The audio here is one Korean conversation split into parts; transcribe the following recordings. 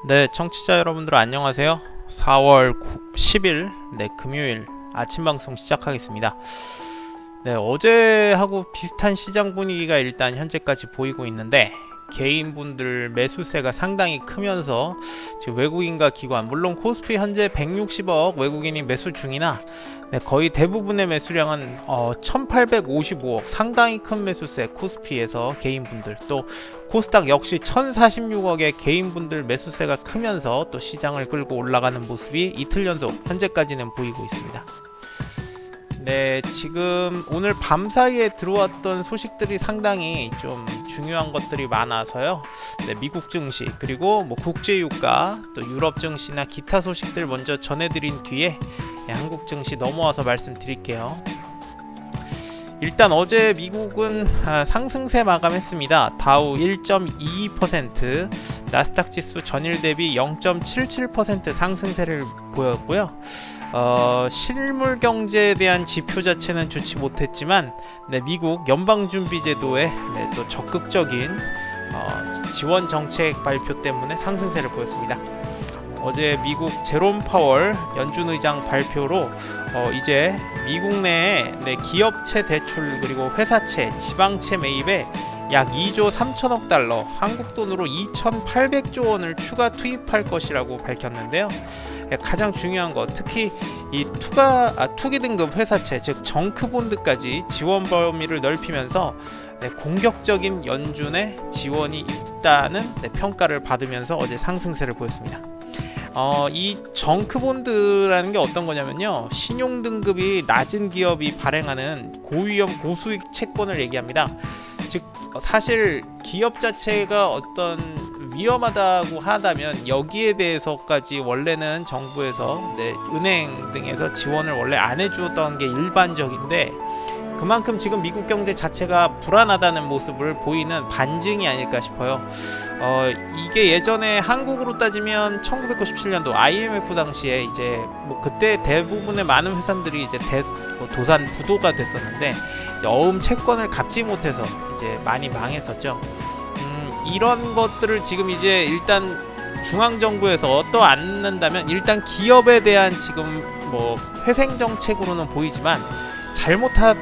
네, 청취자 여러분들 안녕하세요. 4월 10일 금요일 아침 방송 시작하겠습니다. 네, 어제하고 비슷한 시장 분위기가 일단 현재까지 보이고 있는데 개인분들 매수세가 상당히 크면서 지금 외국인과 기관, 물론 코스피 현재 160억 외국인이 매수 중이나 거의 대부분의 매수량은 1855억, 상당히 큰 매수세 코스피에서 개인분들, 또 코스닥 역시 1046억의 개인분들 매수세가 크면서 또 시장을 끌고 올라가는 모습이 이틀 연속 현재까지는 보이고 있습니다. 네, 지금 오늘 밤 사이에 들어왔던 소식들이 상당히 좀 중요한 것들이 많아서요. 네, 미국 증시 그리고 국제유가 또 유럽 증시나 기타 소식들 먼저 전해드린 뒤에 한국 증시 넘어와서 말씀드릴게요. 일단 어제 미국은 상승세 마감했습니다. 다우 1.22%, 나스닥 지수 전일 대비 0.77% 상승세를 보였고요. 실물 경제에 대한 지표 자체는 좋지 못했지만 미국 연방준비제도의 또 적극적인 지원 정책 발표 때문에 상승세를 보였습니다. 어제 미국 제롬 파월 연준 의장 발표로 이제 미국 내에 기업체 대출 그리고 회사채, 지방채 매입에 약 2조 3천억 달러, 한국 돈으로 2,800조 원을 추가 투입할 것이라고 밝혔는데요. 가장 중요한 것, 특히 이 투기 등급 회사채, 즉 정크본드까지 지원 범위를 넓히면서 공격적인 연준의 지원이 있다는 평가를 받으면서 어제 상승세를 보였습니다. 이 정크본드라는 게 어떤 거냐면요, 신용 등급이 낮은 기업이 발행하는 고위험 고수익 채권을 얘기합니다. 즉 사실 기업 자체가 어떤 위험하다고 하다면 여기에 대해서까지 원래는 정부에서 은행 등에서 지원을 원래 안 해주었던 게 일반적인데, 그만큼 지금 미국 경제 자체가 불안하다는 모습을 보이는 반증이 아닐까 싶어요. 이게 예전에 한국으로 따지면 1997년도 IMF 당시에 이제 그때 대부분의 많은 회사들이 이제 도산 부도가 됐었는데 이제 어음 채권을 갚지 못해서 이제 많이 망했었죠. 이런 것들을 지금 이제 일단 중앙정부에서 또 안는다면 일단 기업에 대한 지금 회생 정책으로는 보이지만 잘못할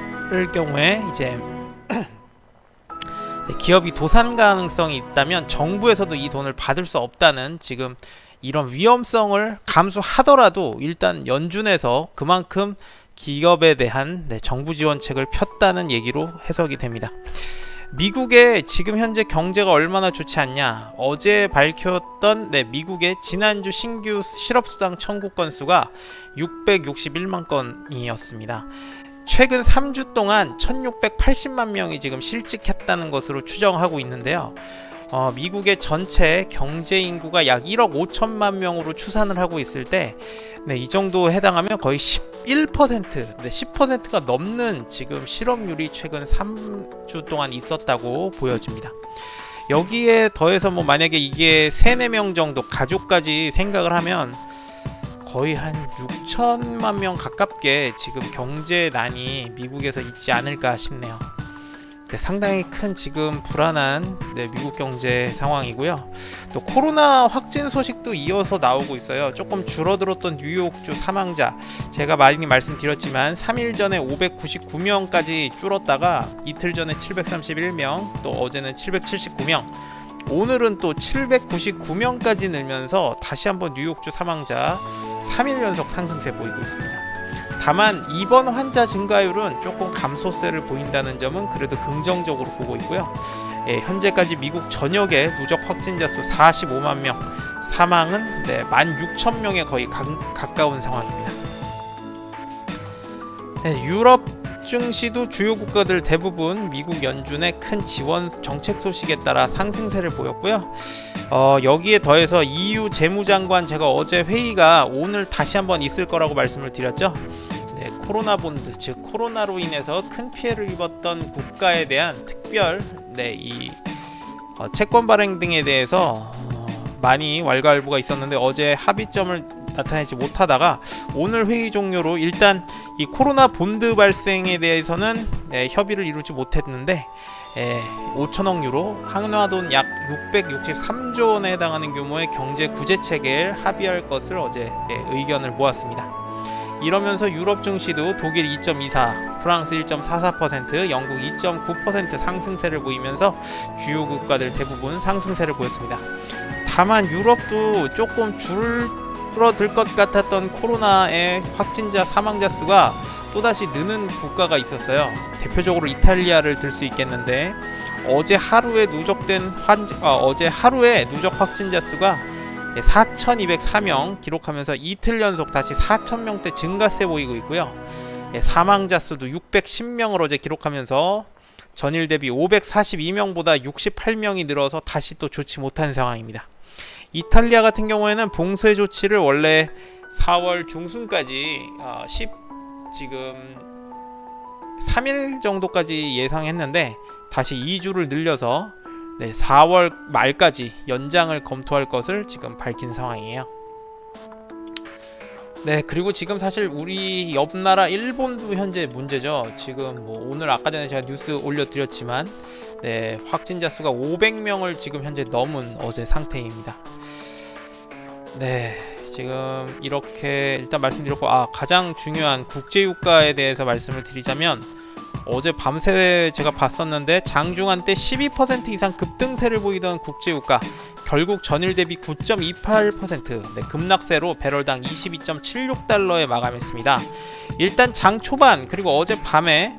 경우에 이제 기업이 도산 가능성이 있다면 정부에서도 이 돈을 받을 수 없다는 지금 이런 위험성을 감수하더라도 일단 연준에서 그만큼 기업에 대한 정부 지원책을 폈다는 얘기로 해석이 됩니다. 미국의 지금 현재 경제가 얼마나 좋지 않냐, 어제 밝혔던 미국의 지난주 신규 실업수당 청구 건수가 661만 건이었습니다. 최근 3주 동안 1680만 명이 지금 실직했다는 것으로 추정하고 있는데요. 미국의 전체 경제 인구가 약 1억 5천만 명으로 추산을 하고 있을 때 이 정도 해당하면 거의 10%가 넘는 지금 실업률이 최근 3주 동안 있었다고 보여집니다. 여기에 더해서 만약에 이게 3, 4명 정도 가족까지 생각을 하면 거의 한 6천만 명 가깝게 지금 경제난이 미국에서 있지 않을까 싶네요. 상당히 큰 지금 불안한 미국 경제 상황이고요. 또 코로나 확진 소식도 이어서 나오고 있어요. 조금 줄어들었던 뉴욕주 사망자, 제가 많이 말씀드렸지만 3일 전에 599명까지 줄었다가 이틀 전에 731명, 또 어제는 779명, 오늘은 또 799명까지 늘면서 다시 한번 뉴욕주 사망자 3일 연속 상승세 보이고 있습니다. 다만 입원 환자 증가율은 조금 감소세를 보인다는 점은 그래도 긍정적으로 보고 있고요. 현재까지 미국 전역의 누적 확진자 수 45만 명, 사망은 16,000명에 거의 가까운 상황입니다. 유럽 증시도 주요 국가들 대부분 미국 연준의 큰 지원 정책 소식에 따라 상승세를 보였고요. 여기에 더해서 EU 재무장관, 제가 어제 회의가 오늘 다시 한번 있을 거라고 말씀을 드렸죠. 코로나 본드, 즉 코로나로 인해서 큰 피해를 입었던 국가에 대한 특별 채권 발행 등에 대해서 많이 왈가왈부가 있었는데 어제 합의점을 나타내지 못하다가 오늘 회의 종료로 일단 이 코로나 본드 발생에 대해서는 협의를 이루지 못했는데 5천억 유로, 한화돈 약 663조 원에 해당하는 규모의 경제 구제 체계를 합의할 것을 어제 의견을 모았습니다. 이러면서 유럽 증시도 독일 2.24, 프랑스 1.44%, 영국 2.9% 상승세를 보이면서 주요 국가들 대부분 상승세를 보였습니다. 다만 유럽도 조금 줄어들 것 같았던 코로나의 확진자 사망자 수가 또다시 느는 국가가 있었어요. 대표적으로 이탈리아를 들 수 있겠는데 어제 하루에 누적 확진자 수가 4,204명 기록하면서 이틀 연속 다시 4,000명대 증가세 보이고 있고요. 사망자 수도 610명을 어제 기록하면서 전일 대비 542명보다 68명이 늘어서 다시 또 좋지 못한 상황입니다. 이탈리아 같은 경우에는 봉쇄 조치를 원래 4월 중순까지 지금 3일 정도까지 예상했는데 다시 2주를 늘려서 4월 말까지 연장을 검토할 것을 지금 밝힌 상황이에요. 그리고 지금 사실 우리 옆 나라 일본도 현재 문제죠. 지금 오늘 아까 전에 제가 뉴스 올려드렸지만 확진자 수가 500명을 지금 현재 넘은 어제 상태입니다. 지금 이렇게 일단 말씀드렸고 가장 중요한 국제유가에 대해서 말씀을 드리자면 어제 밤새 제가 봤었는데 장중한 때 12% 이상 급등세를 보이던 국제유가 결국 전일 대비 9.28% 급락세로 배럴당 22.76달러에 마감했습니다. 일단 장 초반 그리고 어제 밤에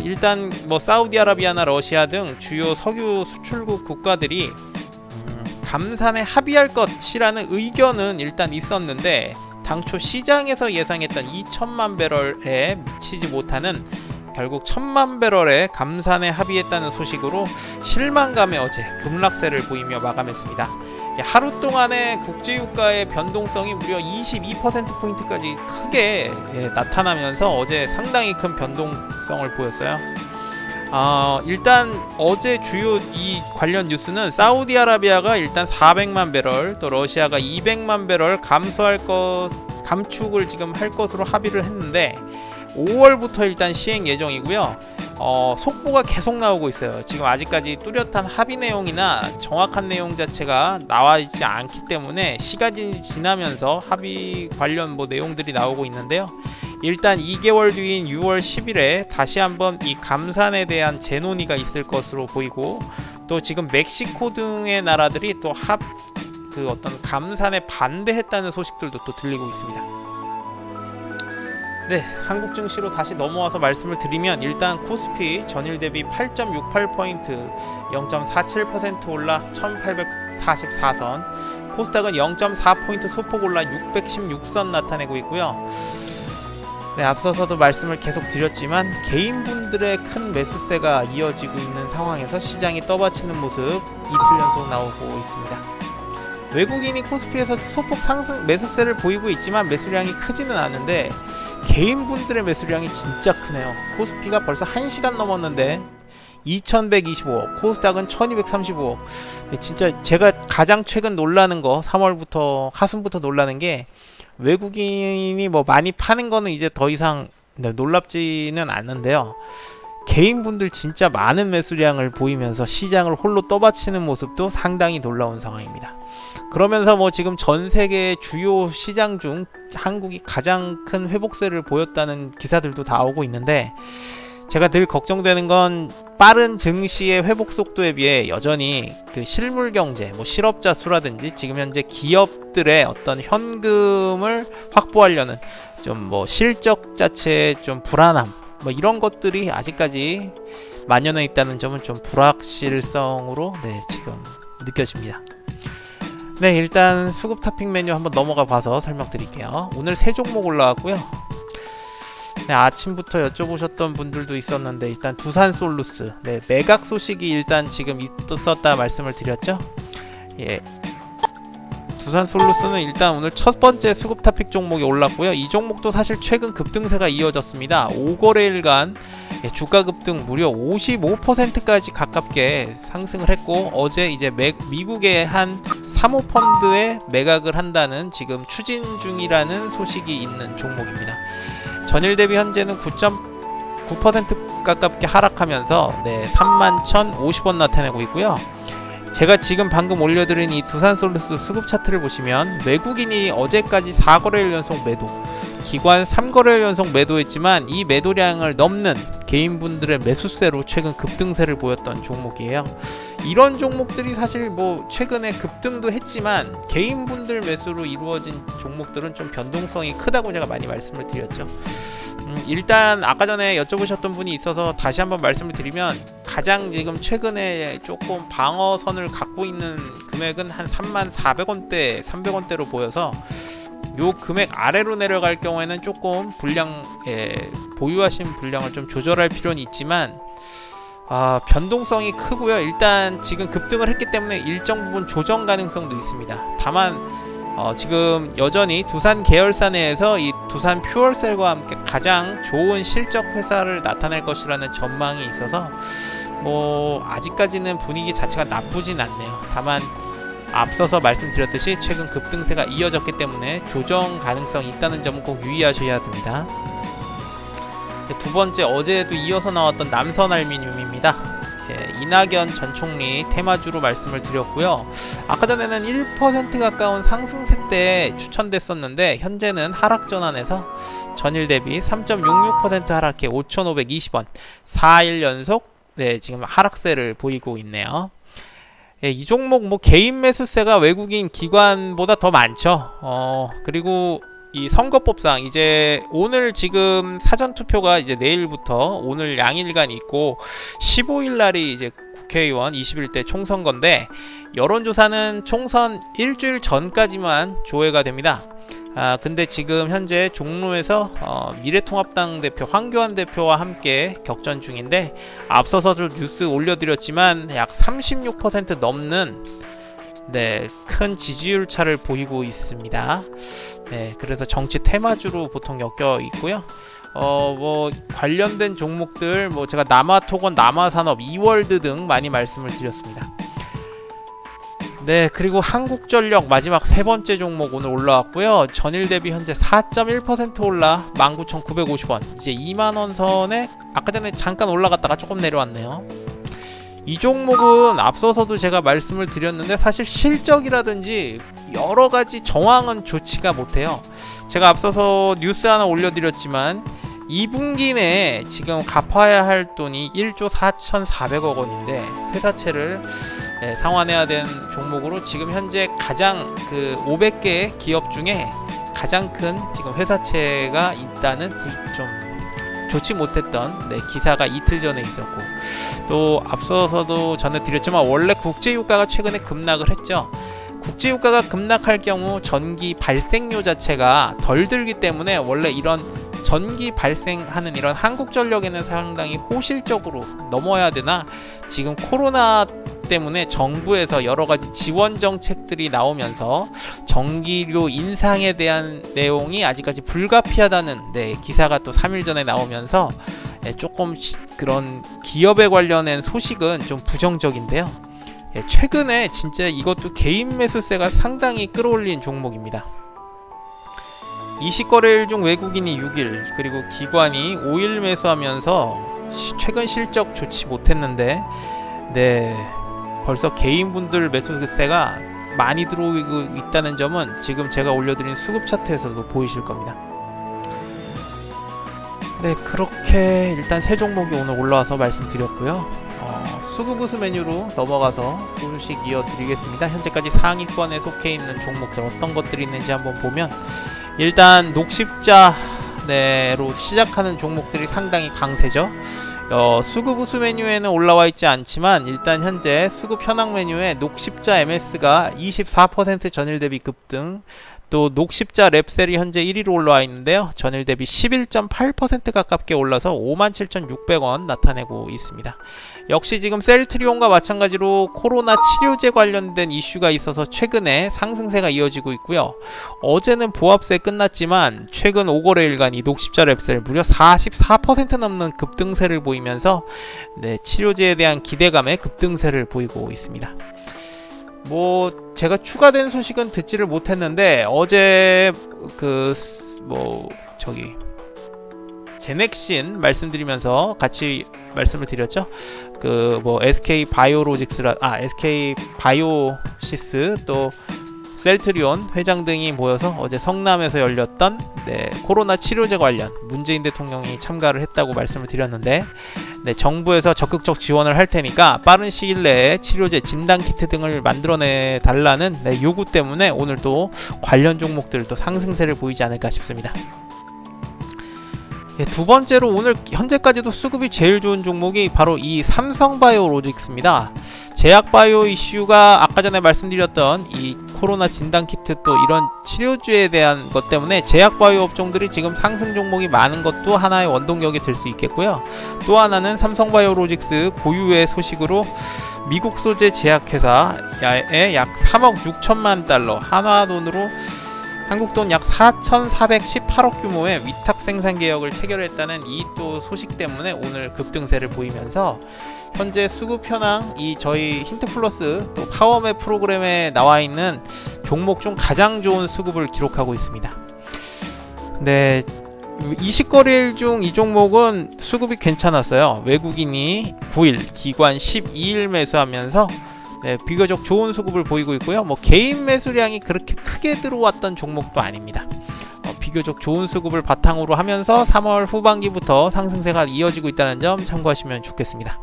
일단 사우디아라비아나 러시아 등 주요 석유 수출국 국가들이 감산에 합의할 것이라는 의견은 일단 있었는데 당초 시장에서 예상했던 2천만 배럴에 미치지 못하는 결국 1,000만 배럴의 감산에 합의했다는 소식으로 실망감에 어제 급락세를 보이며 마감했습니다. 하루 동안의 국제유가의 변동성이 무려 22%포인트까지 크게 나타나면서 어제 상당히 큰 변동성을 보였어요. 일단 어제 주요 이 관련 뉴스는 사우디아라비아가 일단 400만 배럴 또 러시아가 200만 배럴 감축을 지금 할 것으로 합의를 했는데 5월부터 일단 시행 예정이고요. 속보가 계속 나오고 있어요. 지금 아직까지 뚜렷한 합의 내용이나 정확한 내용 자체가 나와 있지 않기 때문에 시간이 지나면서 합의 관련 내용들이 나오고 있는데요. 일단 2개월 뒤인 6월 10일에 다시 한번 이 감산에 대한 재논의가 있을 것으로 보이고 또 지금 멕시코 등의 나라들이 또 어떤 감산에 반대했다는 소식들도 또 들리고 있습니다. 한국 증시로 다시 넘어와서 말씀을 드리면 일단 코스피 전일 대비 8.68포인트 0.47% 올라 1844선, 코스닥은 0.4포인트 소폭 올라 616선 나타내고 있고요. 앞서서도 말씀을 계속 드렸지만 개인분들의 큰 매수세가 이어지고 있는 상황에서 시장이 떠받치는 모습 이틀 연속 나오고 있습니다. 외국인이 코스피에서 소폭 상승 매수세를 보이고 있지만 매수량이 크지는 않은데 개인분들의 매수량이 진짜 크네요. 코스피가 벌써 1시간 넘었는데 2125억, 코스닥은 1235억. 진짜 제가 가장 최근 놀라는 거 3월부터 하순부터 놀라는 게 외국인이 많이 파는 거는 이제 더 이상 놀랍지는 않는데요. 개인분들 진짜 많은 매수량을 보이면서 시장을 홀로 떠받치는 모습도 상당히 놀라운 상황입니다. 그러면서 지금 전 세계 주요 시장 중 한국이 가장 큰 회복세를 보였다는 기사들도 나오고 있는데 제가 늘 걱정되는 건 빠른 증시의 회복 속도에 비해 여전히 그 실물 경제, 실업자 수라든지 지금 현재 기업들의 어떤 현금을 확보하려는 좀 실적 자체의 좀 불안함, 이런 것들이 아직까지 만연해 있다는 점은 좀 불확실성으로 지금 느껴집니다. 일단 수급 탑픽 메뉴 한번 넘어가 봐서 설명드릴게요. 오늘 세 종목 올라왔고요. 아침부터 여쭤보셨던 분들도 있었는데 일단 두산솔루스 매각 소식이 일단 지금 있었다 말씀을 드렸죠. 두산솔루스는 일단 오늘 첫 번째 수급 탑픽 종목이 올랐고요. 이 종목도 사실 최근 급등세가 이어졌습니다. 5거래일간 주가 급등 무려 55%까지 가깝게 상승을 했고, 어제 이제 미국의 한 사모펀드에 매각을 한다는 지금 추진 중이라는 소식이 있는 종목입니다. 전일 대비 현재는 9.9% 가깝게 하락하면서 31,050원 나타내고 있고요. 제가 지금 방금 올려드린 이 두산솔루스 수급 차트를 보시면 외국인이 어제까지 4거래일 연속 매도, 기관 3거래일 연속 매도했지만 이 매도량을 넘는 개인분들의 매수세로 최근 급등세를 보였던 종목이에요. 이런 종목들이 사실 뭐 최근에 급등도 했지만 개인분들 매수로 이루어진 종목들은 좀 변동성이 크다고 제가 많이 말씀을 드렸죠. 일단 아까 전에 여쭤보셨던 분이 있어서 다시 한번 말씀을 드리면, 가장 지금 최근에 조금 방어선을 갖고 있는 금액은 한 34,400원대, 300원대로 보여서 요 금액 아래로 내려갈 경우에는 조금 보유하신 분량을 좀 조절할 필요는 있지만 변동성이 크고요. 일단 지금 급등을 했기 때문에 일정 부분 조정 가능성도 있습니다. 다만 지금 여전히 두산 계열사 내에서 이 두산 퓨얼셀과 함께 가장 좋은 실적 회사를 나타낼 것이라는 전망이 있어서 뭐 아직까지는 분위기 자체가 나쁘진 않네요. 다만 앞서서 말씀드렸듯이 최근 급등세가 이어졌기 때문에 조정 가능성이 있다는 점은 꼭 유의하셔야 됩니다. 두 번째, 어제도 이어서 나왔던 남선알미늄입니다. 이낙연 전 총리 테마주로 말씀을 드렸고요. 아까 전에는 1% 가까운 상승세 때 추천됐었는데 현재는 하락 전환해서 전일 대비 3.66% 하락해 5,520원, 4일 연속 지금 하락세를 보이고 있네요. 이 종목 뭐 개인 매수세가 외국인 기관보다 더 많죠. 그리고 이 선거법상 이제 오늘 지금 사전투표가 이제 내일부터 오늘 양일간 있고 15일 날이 이제 국회의원 21대 총선거인데, 여론조사는 총선 일주일 전까지만 조회가 됩니다. 근데 지금 현재 종로에서 미래통합당 대표 황교안 대표와 함께 격전 중인데, 앞서서도 뉴스 올려드렸지만 약 36% 넘는 큰 지지율 차를 보이고 있습니다. 그래서 정치 테마주로 보통 엮여 있고요. 뭐 관련된 종목들 뭐 제가 남아토건, 남아산업, 이월드 등 많이 말씀을 드렸습니다. 그리고 한국전력 마지막 세 번째 종목 오늘 올라왔고요. 전일 대비 현재 4.1% 올라 19,950원, 이제 2만원 선에 아까 전에 잠깐 올라갔다가 조금 내려왔네요. 이 종목은 앞서서도 제가 말씀을 드렸는데 사실 실적이라든지 여러가지 정황은 좋지가 못해요. 제가 앞서서 뉴스 하나 올려드렸지만 2분기 내에 지금 갚아야 할 돈이 1조 4,400억 원인데 회사채를 상환해야 된 종목으로 지금 현재 가장 500개 기업 중에 가장 큰 지금 회사채가 있다는 좀 좋지 못했던 기사가 이틀 전에 있었고, 또 앞서서도 전해드렸지만 원래 국제유가가 최근에 급락을 했죠. 국제유가가 급락할 경우 전기 발생료 자체가 덜 들기 때문에 원래 이런 전기 발생하는 이런 한국전력에는 상당히 호실적으로 넘어야 되나, 지금 코로나 때문에 정부에서 여러가지 지원 정책들이 나오면서 전기료 인상에 대한 내용이 아직까지 불가피하다는 기사가 또 3일 전에 나오면서 조금 그런 기업에 관련된 소식은 좀 부정적인데요. 최근에 진짜 이것도 개인 매수세가 상당히 끌어올린 종목입니다. 20거래일 중 외국인이 6일, 그리고 기관이 5일 매수하면서 최근 실적 좋지 못했는데 벌써 개인분들 매수세가 많이 들어오고 있다는 점은 지금 제가 올려드린 수급 차트에서도 보이실 겁니다. 그렇게 일단 세 종목이 오늘 올라와서 말씀드렸고요. 수급 우수 메뉴로 넘어가서 소식 이어드리겠습니다. 현재까지 상위권에 속해 있는 종목들 어떤 것들이 있는지 한번 보면, 일단 녹십자로 시작하는 종목들이 상당히 강세죠. 수급 우수 메뉴에는 올라와 있지 않지만 일단 현재 수급 현황 메뉴에 녹십자 MS가 24% 전일 대비 급등, 또 녹십자 랩셀이 현재 1위로 올라와 있는데요. 전일 대비 11.8% 가깝게 올라서 57,600원 나타내고 있습니다. 역시 지금 셀트리온과 마찬가지로 코로나 치료제 관련된 이슈가 있어서 최근에 상승세가 이어지고 있고요. 어제는 보합세 끝났지만 최근 5거래일간 이 녹십자 랩셀 무려 44% 넘는 급등세를 보이면서 치료제에 대한 기대감에 급등세를 보이고 있습니다. 제가 추가된 소식은 듣지를 못했는데 어제 제넥신 말씀드리면서 같이 말씀을 드렸죠. SK 바이오시스 또 셀트리온 회장 등이 모여서 어제 성남에서 열렸던 코로나 치료제 관련 문재인 대통령이 참가를 했다고 말씀을 드렸는데 정부에서 적극적 지원을 할 테니까 빠른 시일 내에 치료제, 진단키트 등을 만들어내 달라는 요구 때문에 오늘 또 관련 종목들도 상승세를 보이지 않을까 싶습니다. 두 번째로 오늘 현재까지도 수급이 제일 좋은 종목이 바로 이 삼성바이오로직스입니다. 제약바이오 이슈가 아까 전에 말씀드렸던 이 코로나 진단키트 또 이런 치료주에 대한 것 때문에 제약바이오 업종들이 지금 상승 종목이 많은 것도 하나의 원동력이 될 수 있겠고요. 또 하나는 삼성바이오로직스 고유의 소식으로 미국 소재 제약회사에 약 3억 6천만 달러 한화돈으로 한국 돈 약 4,418억 규모의 위탁 생산 계약을 체결했다는 이 또 소식 때문에 오늘 급등세를 보이면서 현재 수급 현황 저희 힌트플러스 또 파워맵 프로그램에 나와 있는 종목 중 가장 좋은 수급을 기록하고 있습니다. 20거래일 중 이 종목은 수급이 괜찮았어요. 외국인이 9일, 기관 12일 매수하면서 비교적 좋은 수급을 보이고 있고요. 개인 매수량이 그렇게 크게 들어왔던 종목도 아닙니다. 비교적 좋은 수급을 바탕으로 하면서 3월 후반기부터 상승세가 이어지고 있다는 점 참고하시면 좋겠습니다.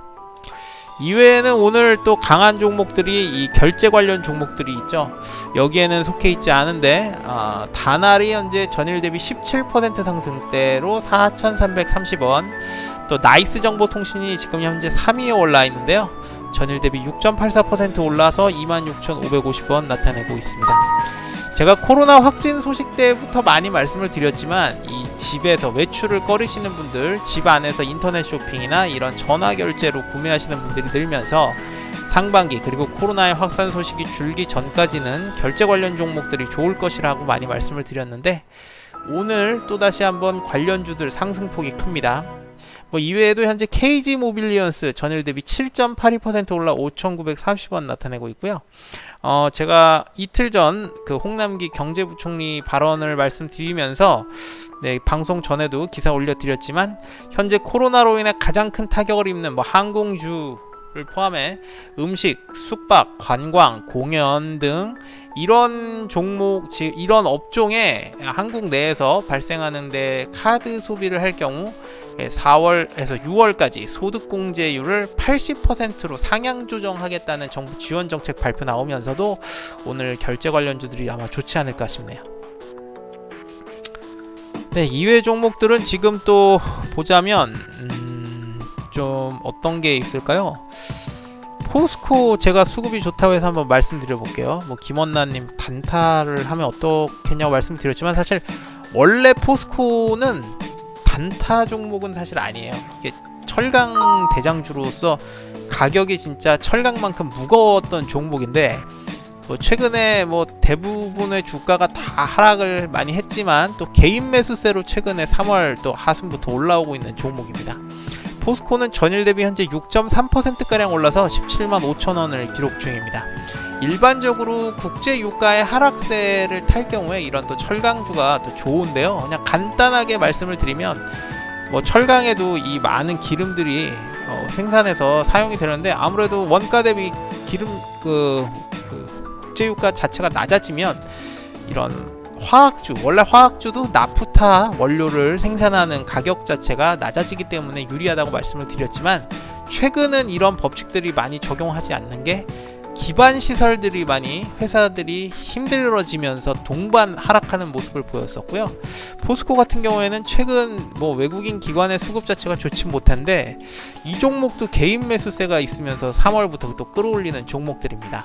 이외에는 오늘 또 강한 종목들이 이 결제 관련 종목들이 있죠. 여기에는 속해 있지 않은데 다날이 현재 전일 대비 17% 상승대로 4,330원, 또 나이스정보통신이 지금 현재 3위에 올라 있는데요. 전일 대비 6.84% 올라서 26,550원 나타내고 있습니다. 제가 코로나 확진 소식 때부터 많이 말씀을 드렸지만 이 집에서 외출을 꺼리시는 분들, 집 안에서 인터넷 쇼핑이나 이런 전화 결제로 구매하시는 분들이 늘면서 상반기 그리고 코로나의 확산 소식이 줄기 전까지는 결제 관련 종목들이 좋을 것이라고 많이 말씀을 드렸는데 오늘 또다시 한번 관련주들 상승폭이 큽니다. 이외에도 현재 KG 모빌리언스 전일 대비 7.82% 올라 5,940원 나타내고 있고요. 제가 이틀 전 홍남기 경제부총리 발언을 말씀드리면서 방송 전에도 기사 올려드렸지만 현재 코로나로 인해 가장 큰 타격을 입는 항공주를 포함해 음식, 숙박, 관광, 공연 등 이런 종목, 이런 업종에 한국 내에서 발생하는데 카드 소비를 할 경우 4월에서 6월까지 소득공제율을 80%로 상향 조정하겠다는 정부 지원 정책 발표 나오면서도 오늘 결제 관련주들이 아마 좋지 않을까 싶네요. 이외 종목들은 지금 또 보자면 좀 어떤 게 있을까요? 포스코 제가 수급이 좋다고 해서 한번 말씀드려 볼게요. 김원나님 단타를 하면 어떻겠냐고 말씀드렸지만 사실 원래 포스코는 단타 종목은 사실 아니에요. 이게 철강 대장주로서 가격이 진짜 철강만큼 무거웠던 종목인데 최근에 대부분의 주가가 다 하락을 많이 했지만 또 개인 매수세로 최근에 3월 또 하순부터 올라오고 있는 종목입니다. 포스코는 전일 대비 현재 6.3%가량 올라서 17만 5천원을 기록 중입니다. 일반적으로 국제 유가의 하락세를 탈 경우에 이런 또 철강주가 또 좋은데요. 그냥 간단하게 말씀을 드리면 철강에도 이 많은 기름들이 생산해서 사용이 되는데 아무래도 원가 대비 기름 국제 유가 자체가 낮아지면 이런 화학주, 원래 화학주도 나프타 원료를 생산하는 가격 자체가 낮아지기 때문에 유리하다고 말씀을 드렸지만 최근은 이런 법칙들이 많이 적용하지 않는 게 기반 시설들이 많이 회사들이 힘들어지면서 동반 하락하는 모습을 보였었고요. 포스코 같은 경우에는 최근 외국인 기관의 수급 자체가 좋지 못한데 이 종목도 개인 매수세가 있으면서 3월부터 또 끌어올리는 종목들입니다.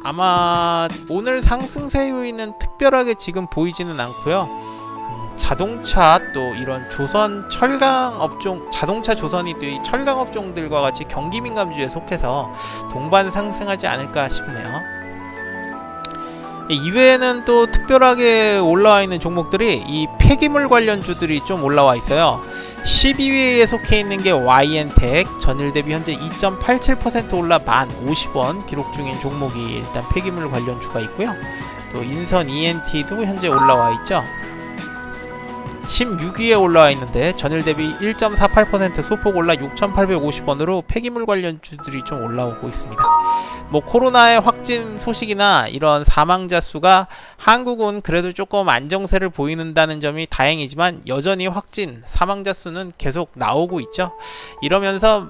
아마 오늘 상승세 요인은 특별하게 지금 보이지는 않고요. 자동차 또 이런 조선 철강 업종, 자동차 조선이 또 이 철강 업종들과 같이 경기 민감주에 속해서 동반 상승하지 않을까 싶네요. 이외에는 또 특별하게 올라와 있는 종목들이 이 폐기물 관련주들이 좀 올라와 있어요. 12위에 속해 있는 게 YN텍, 전일 대비 현재 2.87% 올라 1050원 기록 중인 종목이 일단 폐기물 관련주가 있고요. 또 인선 ENT도 현재 올라와 있죠. 16위에 올라와 있는데 전일 대비 1.48% 소폭 올라 6,850원으로 폐기물 관련주들이 좀 올라오고 있습니다. 뭐 코로나의 확진 소식이나 이런 사망자 수가 한국은 그래도 조금 안정세를 보이는다는 점이 다행이지만 여전히 확진 사망자 수는 계속 나오고 있죠. 이러면서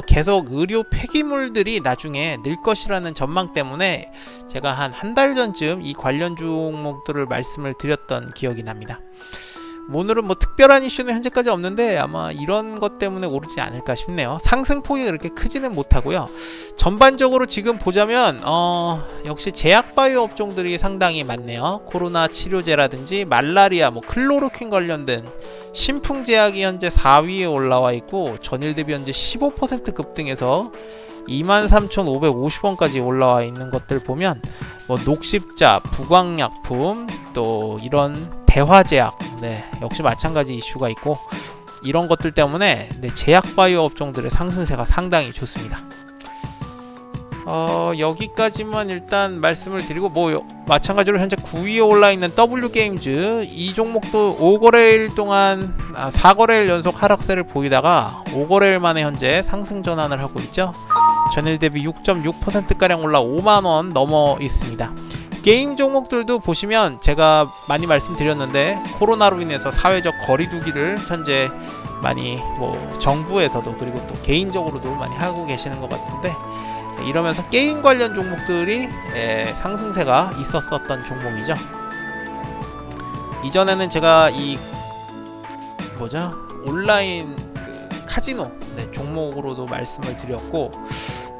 계속 의료 폐기물들이 나중에 늘 것이라는 전망 때문에 제가 한 달 전쯤 이 관련 종목들을 말씀을 드렸던 기억이 납니다. 오늘은 뭐 특별한 이슈는 현재까지 없는데 아마 이런 것 때문에 오르지 않을까 싶네요. 상승폭이 그렇게 크지는 못하고요. 전반적으로 지금 보자면 역시 제약바이오 업종들이 상당히 많네요. 코로나 치료제라든지 말라리아, 뭐 클로로퀸 관련된 신풍제약이 현재 4위에 올라와 있고 전일 대비 현재 15% 급등해서 23,550원까지 올라와 있는 것들 보면 뭐 녹십자, 부광약품, 또 이런 대화제약, 역시 마찬가지 이슈가 있고 이런 것들 때문에 제약바이오 업종들의 상승세가 상당히 좋습니다. 여기까지만 일단 말씀을 드리고 뭐 마찬가지로 현재 9위에 올라 있는 W게임즈 이 종목도 5거래일 동안 4거래일 연속 하락세를 보이다가 5거래일 만에 현재 상승 전환을 하고 있죠. 전일 대비 6.6%가량 올라 5만원 넘어 있습니다. 게임 종목들도 보시면 제가 많이 말씀드렸는데 코로나로 인해서 사회적 거리두기를 현재 많이 뭐 정부에서도 그리고 또 개인적으로도 많이 하고 계시는 것 같은데 이러면서 게임 관련 종목들이 상승세가 있었던 종목이죠. 이전에는 제가 이 온라인 카지노 종목으로도 말씀을 드렸고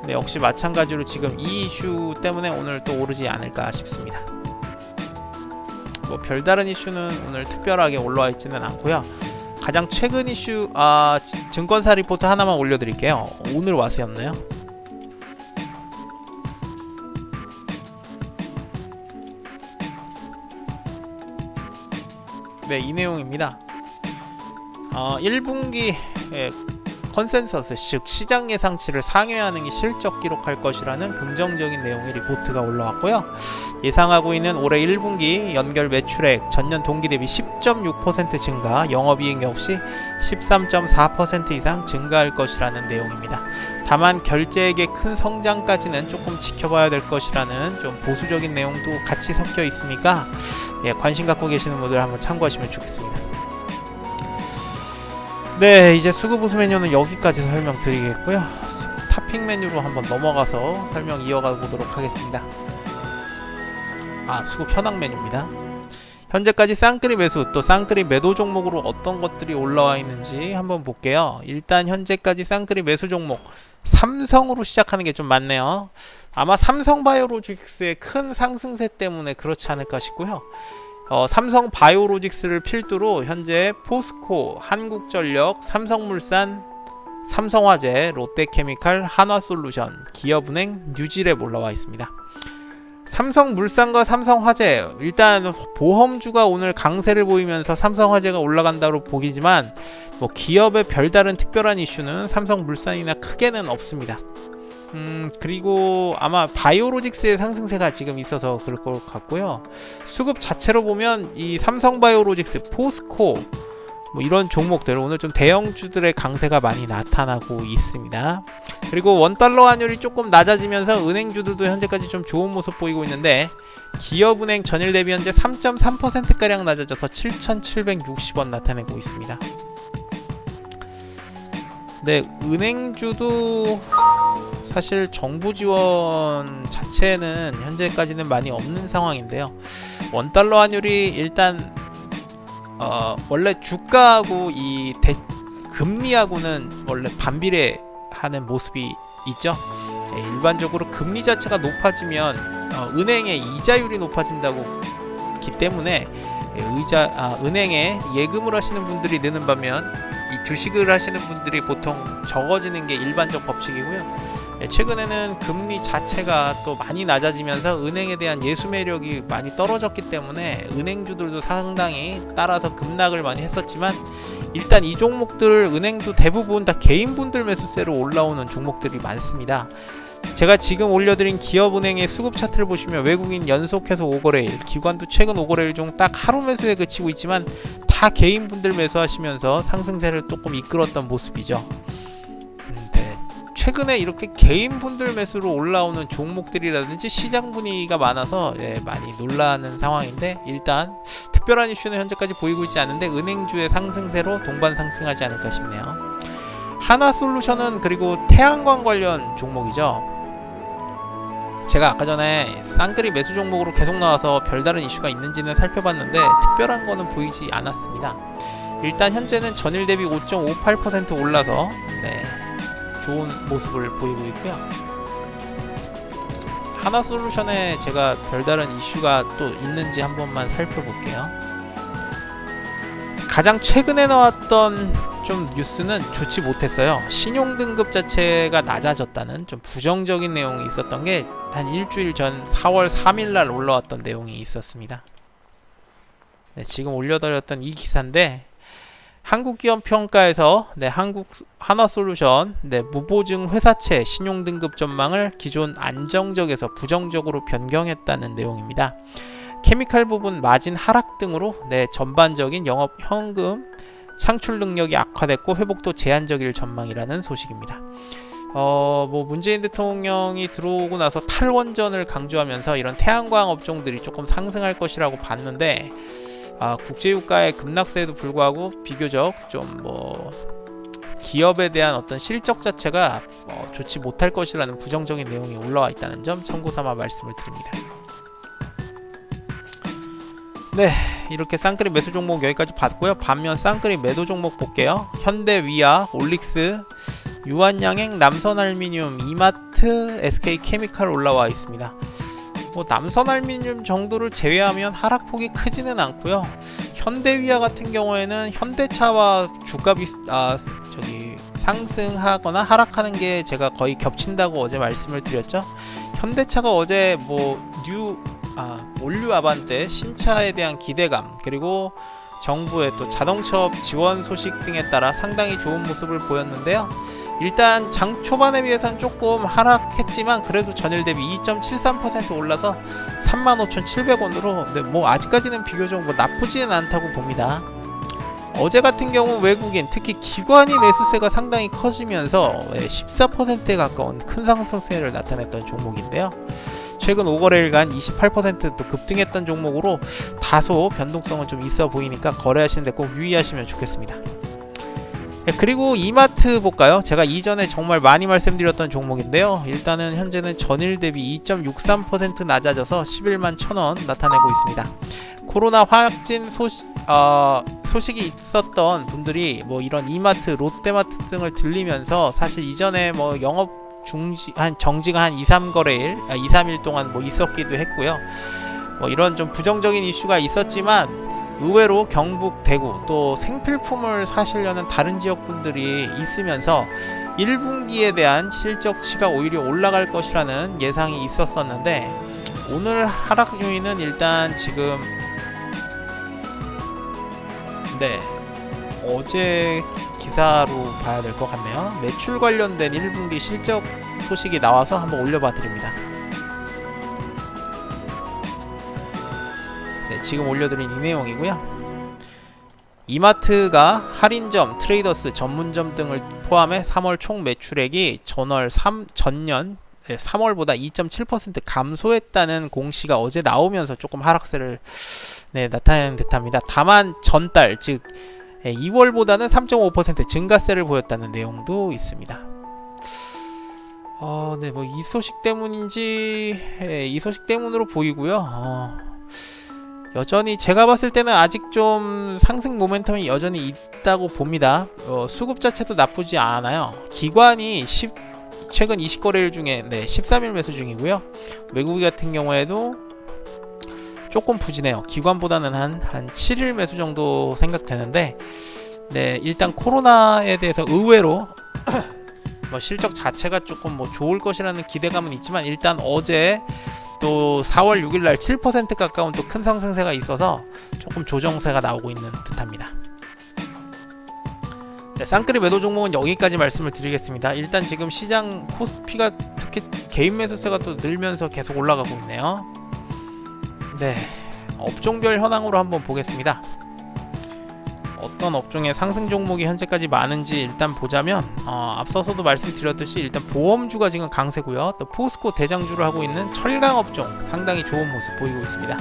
역시 마찬가지로 지금 이 이슈 때문에 오늘 또 오르지 않을까 싶습니다. 뭐 별다른 이슈는 오늘 특별하게 올라와 있지는 않고요. 가장 최근 이슈 증권사 리포트 하나만 올려드릴게요. 오늘 와서였나요? 이 내용입니다. 1분기 컨센서스, 즉 시장 예상치를 상회하는 게 실적 기록할 것이라는 긍정적인 내용의 리포트가 올라왔고요. 예상하고 있는 올해 1분기 연결 매출액 전년 동기 대비 10.6% 증가, 영업이익 역시 13.4% 이상 증가할 것이라는 내용입니다. 다만 결제액의 큰 성장까지는 조금 지켜봐야 될 것이라는 좀 보수적인 내용도 같이 섞여 있으니까 관심 갖고 계시는 분들 한번 참고하시면 좋겠습니다. 이제 수급 보수 메뉴는 여기까지 설명드리겠고요. 탑핑 메뉴로 한번 넘어가서 설명 이어가 보도록 하겠습니다. 수급 현황 메뉴입니다. 현재까지 쌍끌이 매수 또 쌍끌이 매도 종목으로 어떤 것들이 올라와 있는지 한번 볼게요. 일단 현재까지 쌍끌이 매수 종목 삼성으로 시작하는 게 좀 많네요. 아마 삼성바이오로직스의 큰 상승세 때문에 그렇지 않을까 싶고요. 삼성바이오로직스를 필두로 현재 포스코, 한국전력, 삼성물산, 삼성화재, 롯데케미칼, 한화솔루션, 기업은행, 뉴질랩 올라와 있습니다. 삼성물산과 삼성화재 일단 보험주가 오늘 강세를 보이면서 삼성화재가 올라간다고 보기지만 뭐 기업의 별다른 특별한 이슈는 삼성물산이나 크게는 없습니다. 그리고 아마 바이오로직스의 상승세가 지금 있어서 그럴 것 같고요. 수급 자체로 보면 이 삼성바이오로직스, 포스코 뭐 이런 종목들 오늘 좀 대형주들의 강세가 많이 나타나고 있습니다. 그리고 원달러 환율이 조금 낮아지면서 은행주들도 현재까지 좀 좋은 모습 보이고 있는데 기업은행 전일 대비 현재 3.3%가량 낮아져서 7,760원 나타내고 있습니다. 은행주도 사실 정부 지원 자체는 현재까지는 많이 없는 상황인데요. 원달러 환율이 일단 원래 주가하고 금리하고는 원래 반비례하는 모습이 있죠. 일반적으로 금리 자체가 높아지면 은행의 이자율이 높아진다고 기 때문에 은행에 예금을 하시는 분들이 느는 반면 이 주식을 하시는 분들이 보통 적어지는 게 일반적 법칙이고요. 최근에는 금리 자체가 또 많이 낮아지면서 은행에 대한 예수 매력이 많이 떨어졌기 때문에 은행주들도 상당히 따라서 급락을 많이 했었지만, 일단 이 종목들 은행도 대부분 다 개인분들 매수세로 올라오는 종목들이 많습니다. 제가 지금 올려드린 기업은행의 수급 차트를 보시면 외국인 연속해서 5거래일, 기관도 최근 5거래일 중 딱 하루 매수에 그치고 있지만 다 개인분들 매수하시면서 상승세를 조금 이끌었던 모습이죠. 최근에 이렇게 개인분들 매수로 올라오는 종목들이라든지 시장 분위기가 많아서 많이 놀라는 상황인데, 일단 특별한 이슈는 현재까지 보이고 있지 않은데 은행주의 상승세로 동반 상승하지 않을까 싶네요. 하나솔루션은 그리고 태양광 관련 종목이죠. 제가 아까 전에 쌍끌이 매수 종목으로 계속 나와서 별다른 이슈가 있는지는 살펴봤는데 특별한 거는 보이지 않았습니다. 일단 현재는 전일 대비 5.58% 올라서 좋은 모습을 보이고 있고요. 하나솔루션에 제가 별다른 이슈가 또 있는지 한 번만 살펴볼게요. 가장 최근에 나왔던 좀 뉴스는 좋지 못했어요. 신용등급 자체가 낮아졌다는 좀 부정적인 내용이 있었던 게 한 일주일 전 4월 3일날 올라왔던 내용이 있었습니다. 지금 올려드렸던 이 기사인데, 한국기업평가에서 하나솔루션 무보증 회사채 신용등급 전망을 기존 안정적에서 부정적으로 변경했다는 내용입니다. 케미칼 부분 마진 하락 등으로 전반적인 영업 현금 창출 능력이 악화됐고 회복도 제한적일 전망이라는 소식입니다. 문재인 대통령이 들어오고 나서 탈원전을 강조하면서 이런 태양광 업종들이 조금 상승할 것이라고 봤는데, 국제유가의 급락세에도 불구하고 비교적 좀 기업에 대한 어떤 실적 자체가 좋지 못할 것이라는 부정적인 내용이 올라와 있다는 점 참고삼아 말씀을 드립니다. 이렇게 쌍끌이 매수 종목 여기까지 봤고요. 반면 쌍끌이 매도 종목 볼게요. 현대위아, 올릭스, 유한양행, 남선알미늄, 이마트, SK케미칼 올라와 있습니다. 남선알미늄 정도를 제외하면 하락폭이 크지는 않고요. 현대위아 같은 경우에는 현대차와 주가 상승하거나 하락하는 게 제가 거의 겹친다고 어제 말씀을 드렸죠. 현대차가 어제 올류 아반떼 신차에 대한 기대감, 그리고 정부의 또 자동차업 지원 소식 등에 따라 상당히 좋은 모습을 보였는데요. 일단 장 초반에 비해서는 조금 하락했지만 그래도 전일 대비 2.73% 올라서 35,700원으로 아직까지는 비교적 나쁘지는 않다고 봅니다. 어제 같은 경우 외국인, 특히 기관이 매수세가 상당히 커지면서 14%에 가까운 큰 상승세를 나타냈던 종목인데요. 최근 5거래일간 28%또 급등했던 종목으로 다소 변동성은 좀 있어 보이니까 거래하시는데 꼭 유의하시면 좋겠습니다. 그리고 이마트 볼까요? 제가 이전에 정말 많이 말씀드렸던 종목인데요. 일단은 현재는 전일 대비 2.63% 낮아져서 11만 1,000원 나타내고 있습니다. 코로나 확진 소식이 있었던 분들이 이런 이마트, 롯데마트 등을 들리면서 사실 이전에 영업 정지가 한 2, 3일 동안 있었기도 했고요. 이런 좀 부정적인 이슈가 있었지만 의외로 경북, 대구 또 생필품을 사시려는 다른 지역분들이 있으면서 1분기에 대한 실적치가 오히려 올라갈 것이라는 예상이 있었었는데, 오늘 하락 요인은 일단 지금 어제 기사로 봐야 될 것 같네요. 매출 관련된 1분기 실적 소식이 나와서 한번 올려봐 드립니다. 지금 올려드린 이 내용이고요. 이마트가 할인점, 트레이더스, 전문점 등을 포함해 3월 총 매출액이 전년 3월보다 2.7% 감소했다는 공시가 어제 나오면서 조금 하락세를 나타내는 듯합니다. 다만 전달, 즉 2월보다는 3.5% 증가세를 보였다는 내용도 있습니다. 이 소식 때문인지 이 소식 때문으로 보이고요. 여전히 제가 봤을 때는 아직 좀 상승 모멘텀이 여전히 있다고 봅니다. 수급 자체도 나쁘지 않아요. 기관이 최근 20거래일 중에 13일 매수 중이고요. 외국인 같은 경우에도 조금 부진해요. 기관보다는 한 7일 매수 정도 생각되는데, 일단 코로나에 대해서 의외로 뭐 실적 자체가 조금 뭐 좋을 것이라는 기대감은 있지만, 일단 어제 또 4월 6일날 7% 가까운 또 큰 상승세가 있어서 조금 조정세가 나오고 있는 듯합니다. 쌍끌이 매도 종목은 여기까지 말씀을 드리겠습니다. 일단 지금 시장 코스피가 특히 개인 매수세가 또 늘면서 계속 올라가고 있네요. 업종별 현황으로 한번 보겠습니다. 어떤 업종의 상승 종목이 현재까지 많은지 일단 보자면, 앞서서도 말씀드렸듯이 일단 보험주가 지금 강세고요. 또 포스코 대장주를 하고 있는 철강 업종 상당히 좋은 모습 보이고 있습니다.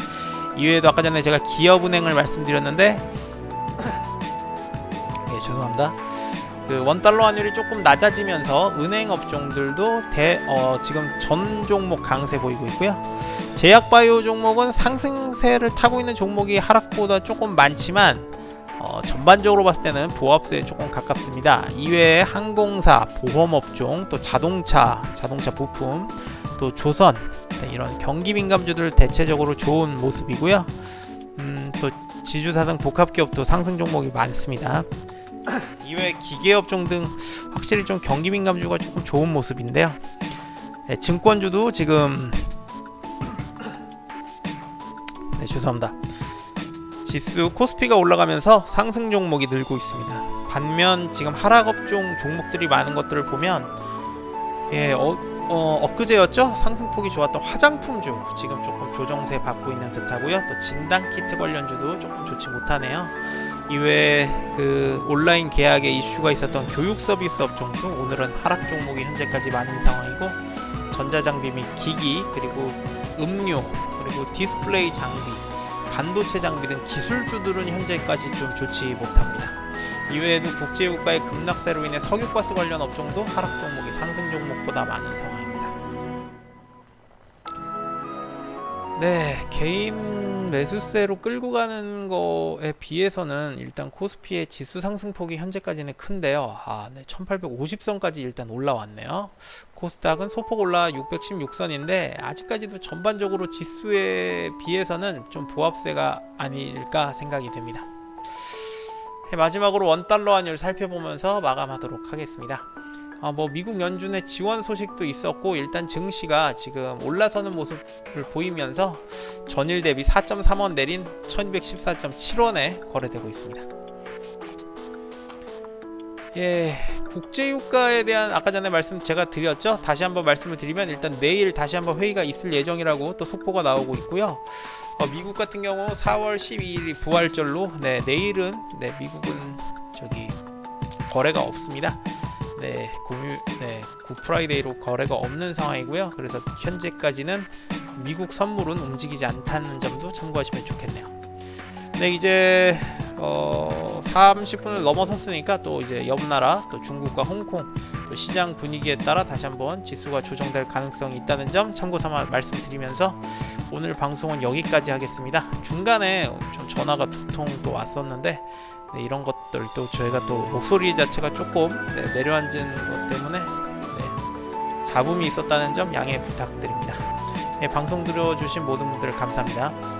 이외에도 아까 전에 제가 기업은행을 말씀드렸는데 죄송합니다. 그 원달러 환율이 조금 낮아지면서 은행 업종들도 지금 전 종목 강세 보이고 있고요. 제약바이오 종목은 상승세를 타고 있는 종목이 하락보다 조금 많지만 전반적으로 봤을 때는 보합세에 조금 가깝습니다. 이외에 항공사, 보험업종, 또 자동차 부품, 또 조선, 이런 경기 민감주들 대체적으로 좋은 모습이고요. 또 지주사 등 복합기업도 상승 종목이 많습니다. 이외에 기계업종 등 확실히 좀 경기 민감주가 조금 좋은 모습인데요. 증권주도 지금 죄송합니다. 지수 코스피가 올라가면서 상승 종목이 늘고 있습니다. 반면 지금 하락업종 종목들이 많은 것들을 보면 엊그제였죠? 상승폭이 좋았던 화장품주 지금 조금 조정세 받고 있는 듯하고요. 또 진단키트 관련주도 조금 좋지 못하네요. 이외에 그 온라인 계약에 이슈가 있었던 교육 서비스 업종도 오늘은 하락 종목이 현재까지 많은 상황이고, 전자장비 및 기기, 그리고 음료, 그리고 디스플레이 장비, 반도체 장비 등 기술주들은 현재까지 좀 좋지 못합니다. 이외에도 국제유가의 급락세로 인해 석유가스 관련 업종도 하락 종목이 상승 종목보다 많은 상황입니다. 개인 매수세로 끌고 가는 거에 비해서는 일단 코스피의 지수 상승폭이 현재까지는 큰데요. 1850선까지 일단 올라왔네요. 코스닥은 소폭 올라 616선인데 아직까지도 전반적으로 지수에 비해서는 좀 보합세가 아닐까 생각이 됩니다. 마지막으로 원달러 환율 살펴보면서 마감하도록 하겠습니다. 미국 연준의 지원 소식도 있었고, 일단 증시가 지금 올라서는 모습을 보이면서 전일 대비 4.3원 내린 1214.7원에 거래되고 있습니다. 국제유가에 대한 아까 전에 말씀 제가 드렸죠. 다시 한번 말씀을 드리면, 일단 내일 다시 한번 회의가 있을 예정이라고 또 속보가 나오고 있고요. 미국 같은 경우 4월 12일이 부활절로 내일은 미국은 거래가 없습니다. 굿프라이데이로 거래가 없는 상황이고요. 그래서 현재까지는 미국 선물은 움직이지 않다는 점도 참고하시면 좋겠네요. 이제 30분을 넘어섰으니까 또 이제 옆나라 또 중국과 홍콩 또 시장 분위기에 따라 다시 한번 지수가 조정될 가능성이 있다는 점 참고삼아 말씀드리면서 오늘 방송은 여기까지 하겠습니다. 중간에 좀 전화가 두 통 또 왔었는데 이런 것들도 저희가 또 목소리 자체가 조금 내려앉은 것 때문에 잡음이 있었다는 점 양해 부탁드립니다. 방송 들어주신 모든 분들 감사합니다.